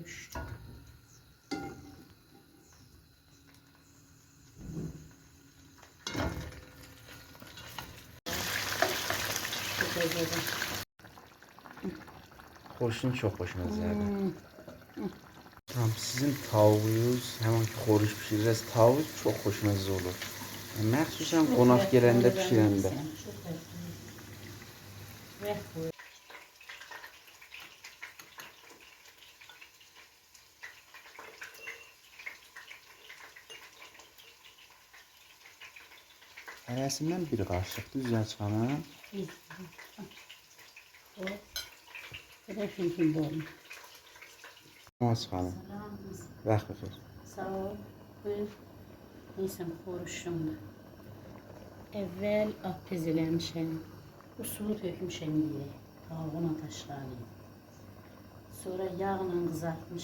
düştü. Xorşun çok hoşuna giderdi. Tamam, sizin tavuğunuz hemen ki xoruş pişiririz. Tavuk çok hoşunuza olur. Məxsusən qonaq gələndə pişirəndə. Hərəsindən bir qaşıq düzə çıxana. Telefonum bol. Olmaz xanım. Vaxt xeyir. Sağ ol. Buyur. Neyse xoruşumdur. Əvvəl apezələmişəm. Bu suyu tökmüşəm yerə. Tavuğun ataşlarını. Sonra yağla qızartmışam.